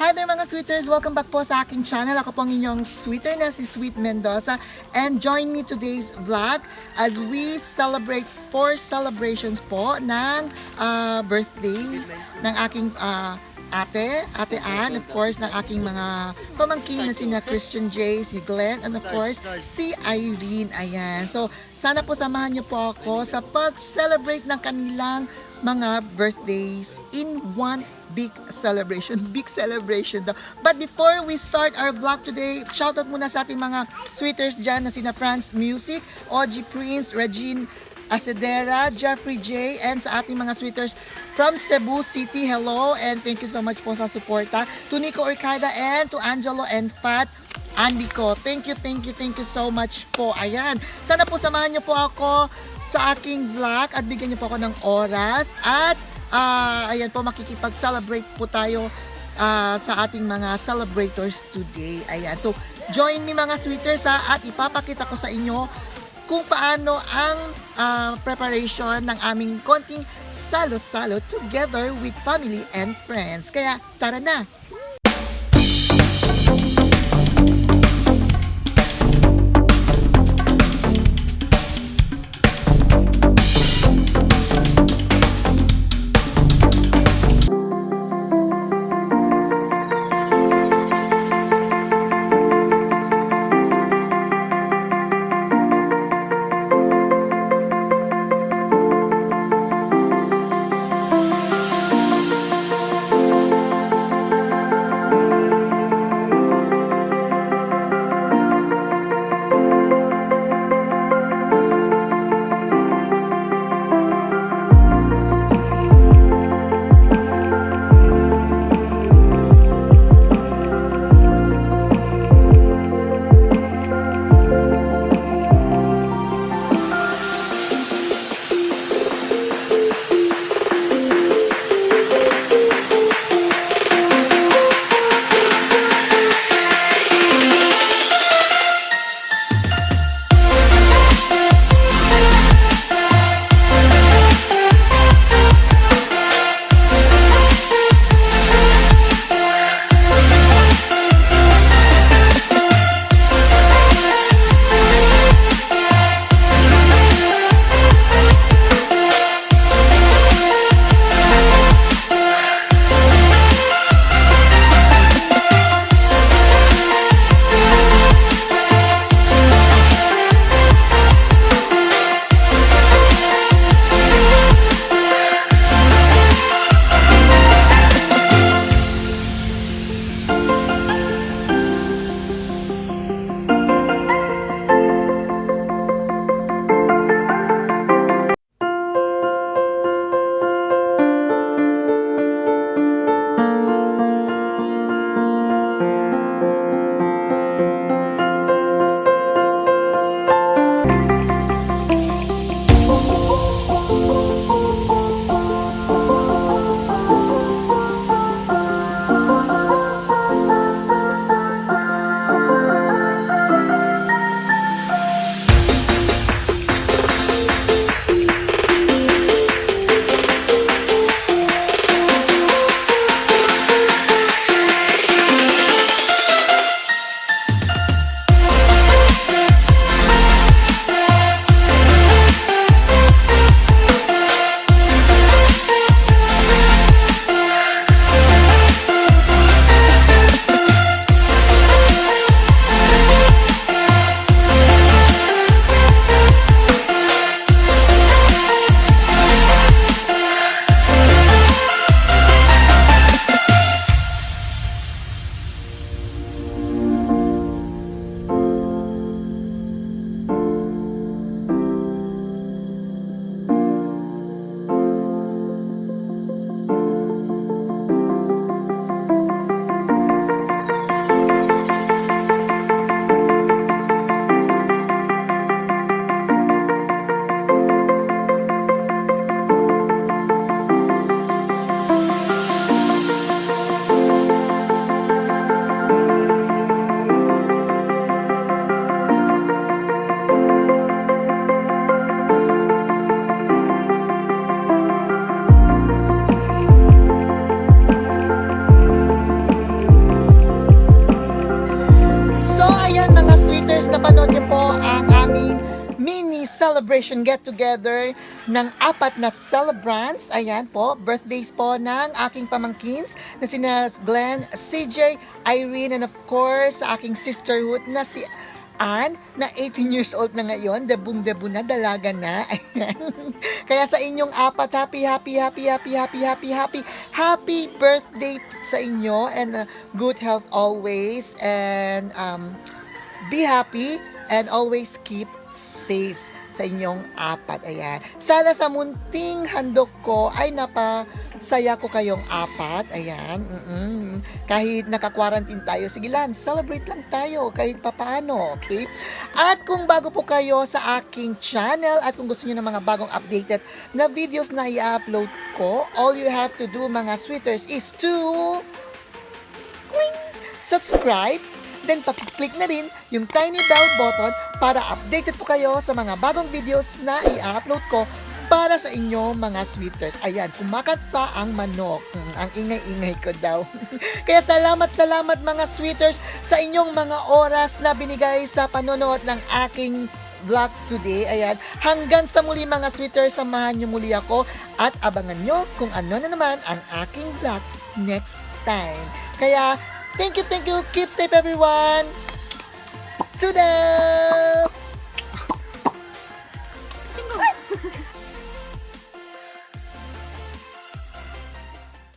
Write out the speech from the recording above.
Hi there mga sweeters! Welcome back po sa aking channel. Ako po ang inyong sweeter na si Sweet Mendoza. And join me today's vlog as we celebrate 4 celebrations po ng birthdays ng aking Ate Ann, of course, ng aking mga pamangkin na sina Christian J, si Glenn, and of course, si Irene. Ayan. So, sana po samahan niyo po ako sa pag-celebrate ng kanilang mga birthdays in one big celebration daw. But before we start our vlog today, shoutout muna sa ating mga sweeters dyan na sina France Music, OG Prince, Regine Acedera, Jeffrey J, and sa ating mga sweeters from Cebu City. Hello and thank you so much po sa suporta. To Nico Orcada and to Angelo and Fat Andico. Thank you so much po. Ayan. Sana po samahan niyo po ako sa aking vlog at bigyan niyo po ako ng oras at ayan po, makikipag-celebrate po tayo sa ating mga celebrators today. Ayan. So, join me mga sweeters at ipapakita ko sa inyo kung paano ang preparation ng aming konting salo-salo together with family and friends. Kaya, tara na! celebration get-together ng 4 na celebrants. Ayan po, birthdays po ng aking pamangkins na sina Glenn, CJ, Irene, and of course, sa aking sisterhood na si Ann, na 18 years old na ngayon, debung-debu na, dalaga na. Ayan. Kaya sa inyong 4, happy birthday sa inyo, and good health always, and be happy, and always keep safe sa inyong 4. Ayan. Sana sa munting handog ko ay napasaya ko kayong 4. Ayan. Kahit naka-quarantine tayo, sige lang, celebrate lang tayo kahit papaano. Okay? At kung bago po kayo sa aking channel at kung gusto niyo ng mga bagong updated na videos na i-upload ko, all you have to do mga sweeters is to subscribe. Then, pakiclick na rin yung tiny bell button para updated po kayo sa mga bagong videos na i-upload ko para sa inyo mga sweeters. Ayan, kumakanta ang manok. Ang ingay-ingay ko daw. Kaya salamat mga sweeters sa inyong mga oras na binigay sa panonood ng aking vlog today. Ayan, hanggang sa muli mga sweeters, samahan nyo muli ako at abangan nyo kung ano na naman ang aking vlog next time. Kaya, thank you. Keep safe, everyone. Today.